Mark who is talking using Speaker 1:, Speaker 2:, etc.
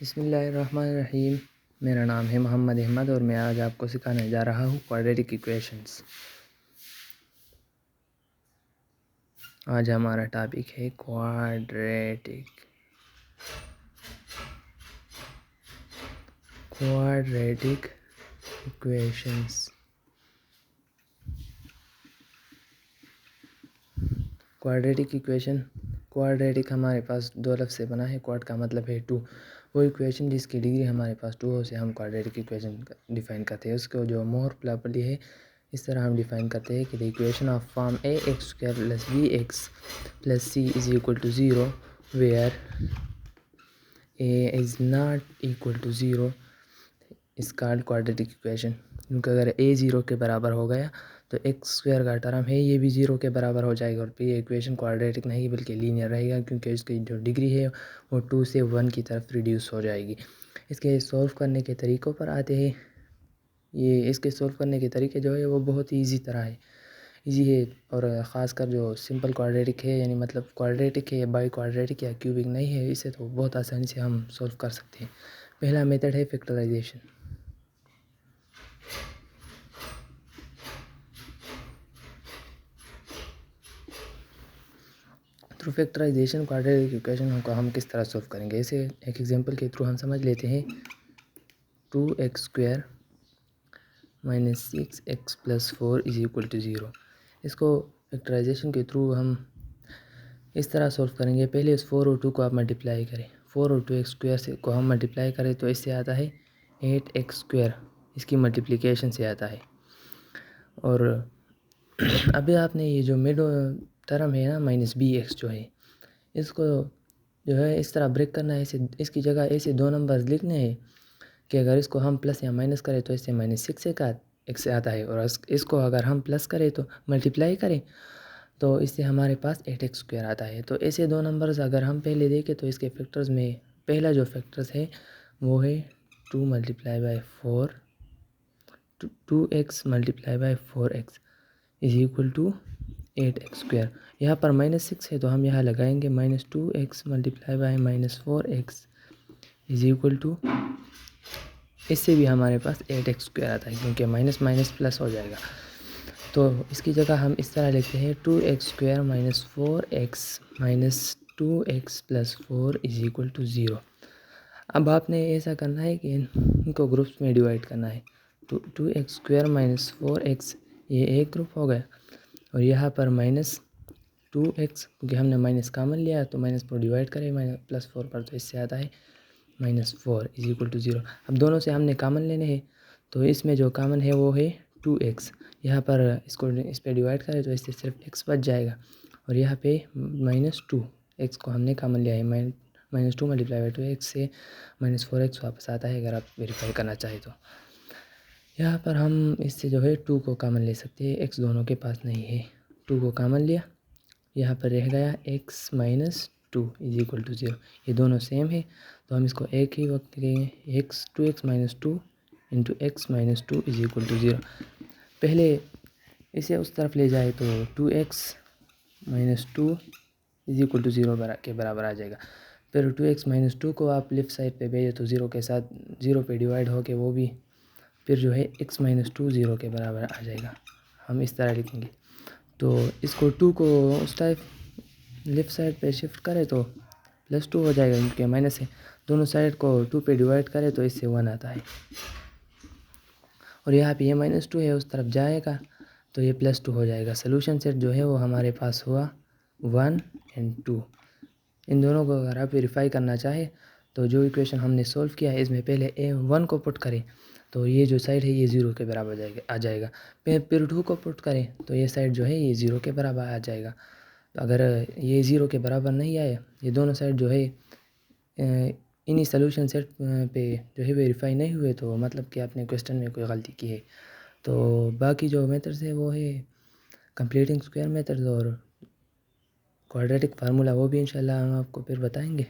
Speaker 1: بسم اللہ الرحمن الرحیم۔ میرا نام ہے محمد احمد اور میں آج آپ کو سکھانے جا رہا ہوں کوارڈریٹک ایکویشنز۔ آج ہمارا ٹاپک ہے کوارڈریٹک ایکویشنز۔ کوارڈریٹک ایکویشن، کوارڈریٹک ہمارے پاس دو لفظ سے بنا ہے۔ کوارڈ کا مطلب ہے ٹو، وہ ایکویشن جس کی ڈگری ہمارے پاس ٹو ہو سے ہم کوارڈریٹک ایکویشن ڈیفائن کرتے ہیں۔ اس کو جو مور پراپرٹی ہے اس طرح ہم ڈیفائن کرتے ہیں کہ the equation of form A X square plus B X plus C is equal to zero where A is not equal to zero is called quadratic equation. کیونکہ اگر اے زیرو کے برابر ہو گیا تو ایکس اسکوائر کا ٹرم ہے یہ بھی زیرو کے برابر ہو جائے گا، اور پھر یہ ایکویشن کوارڈریٹک نہیں بلکہ لینئر رہے گا، کیونکہ اس کی جو ڈگری ہے وہ 2 سے 1 کی طرف ریڈیوس ہو جائے گی۔ اس کے سولو کرنے کے طریقوں پر آتے ہیں۔ اس کے سولو کرنے کے طریقے جو ہے وہ بہت ایزی ہے، اور خاص کر جو سمپل کوارڈریٹک ہے، یعنی مطلب کوارڈریٹک ہے، بائی کوارڈریٹک یا کیوبک نہیں ہے، اسے تو بہت آسانی سے ہم سولو کر سکتے ہیں۔ پہلا میتھڈ ہے فیکٹرائزیشن۔ تھرو فیکٹرائزیشن کوارڈریٹک ایکویشن کو ہم کس طرح سولو کریں گے، اسے ایک ایگزامپل کے تھرو ہم سمجھ لیتے ہیں۔ 2x² - 6x + 4 = 0۔ اس کو فیکٹرائزیشن کے تھرو ہم اس طرح سولو کریں گے۔ پہلے اس 4 اور 2 کو آپ ملٹیپلائی کریں، 4 اور 2x² کو ہم ملٹیپلائی کریں تو اس سے آتا ہے 8x²، اس کی ملٹیپلیکیشن سے آتا ہے۔ اور ابھی آپ نے یہ جو مڈ ٹرم ہے نا -bx جو ہے، اس کو جو ہے اس طرح بریک کرنا ہے، اس کی جگہ ایسے دو نمبرز لکھنے ہیں کہ اگر اس کو ہم پلس یا مائنس کریں تو اس سے -6x آتا ہے، اور اس کو اگر ہم پلس کریں تو ملٹیپلائی کریں تو اس سے ہمارے پاس 8x² آتا ہے۔ تو ایسے دو نمبرز اگر ہم پہلے دیکھیں تو اس کے فیکٹرز میں پہلا جو فیکٹرز ہے وہ ہے 2 × 4 2x × 4x = 8x²۔ یہاں پر -6 ہے تو ہم یہاں لگائیں گے -2x × -4x = اس سے بھی ہمارے پاس 8x² آتا ہے، کیونکہ مائنس پلس ہو جائے گا۔ تو اس کی جگہ ہم اس طرح لکھتے ہیں 2x² - 4x - 2x + 4 = 0۔ اب آپ نے ایسا کرنا ہے کہ ان کو گروپس میں ڈیوائڈ کرنا ہے۔ تو 2x² - 4x یہ ایک گروپ ہو گیا، اور یہاں پر -2x، کیونکہ ہم نے مائنس کامن لیا ہے تو مائنس پر ڈیوائڈ کریں +4 پر، تو اس سے آتا ہے -4 = 0۔ اب دونوں سے ہم نے کامن لینے ہیں، تو اس میں جو کامن ہے وہ ہے 2x۔ یہاں پر اس پہ ڈیوائڈ کریں تو اس سے صرف x بچ جائے گا، اور یہاں پہ -2 x کو ہم نے کامن لیا ہے، -2 × 2x سے -4x واپس آتا ہے اگر آپ ویریفائی کرنا چاہیں تو۔ یہاں پر ہم اس سے جو ہے 2 کو کامن لے سکتے ہیں، x دونوں کے پاس نہیں ہے، 2 کو کامن لیا، یہاں پر رہ گیا x - 2 = 0۔ یہ دونوں سیم ہے تو ہم اس کو ایک ہی وقت لیں گے، 2x - 2 × x - 2 = 0۔ پہلے اسے اس طرف لے جائے تو 2x - 2 = 0 کے برابر آ جائے گا۔ پھر 2x - 2 کو آپ لیفٹ سائڈ پہ بھیجے تو 0 کے ساتھ 0 پہ ڈیوائڈ ہو کے وہ بھی پھر جو ہے x - 2 0 کے برابر آ جائے گا۔ ہم اس طرح لکھیں گے، تو اس کو 2 کو اس ٹائپ لیفٹ سائڈ پہ شفٹ کرے تو +2 ہو جائے گا، کیونکہ مائنس ہے۔ دونوں سائڈ کو 2 پہ ڈیوائڈ کرے تو اس سے 1 آتا ہے، اور یہاں پہ یہ -2 ہے اس طرف جائے گا تو یہ +2 ہو جائے گا۔ سلوشن سیٹ جو ہے وہ ہمارے پاس ہوا 1 اور 2۔ ان دونوں کو اگر آپ ویریفائی کرنا چاہیں تو جو ایکویشن ہم نے سولو کیا ہے اس میں پہلے 1 کو پٹ کریں تو یہ جو سائڈ ہے یہ 0 کے برابر آ جائے گا، پھر 2 کو پٹ کریں تو یہ سائڈ جو ہے یہ 0 کے برابر آ جائے گا۔ تو اگر یہ 0 کے برابر نہیں آئے، یہ دونوں سائڈ جو ہے انہی سلوشن سیٹ پہ جو ہے ویریفائی نہیں ہوئے، تو مطلب کہ آپ نے کویسچن میں کوئی غلطی کی ہے۔ تو باقی جو میتھڈز ہے وہ ہے کمپلیٹنگ اسکوائر میتھڈز اور کوارڈریٹک فارمولا، وہ بھی انشاءاللہ ہم آپ کو پھر بتائیں گے۔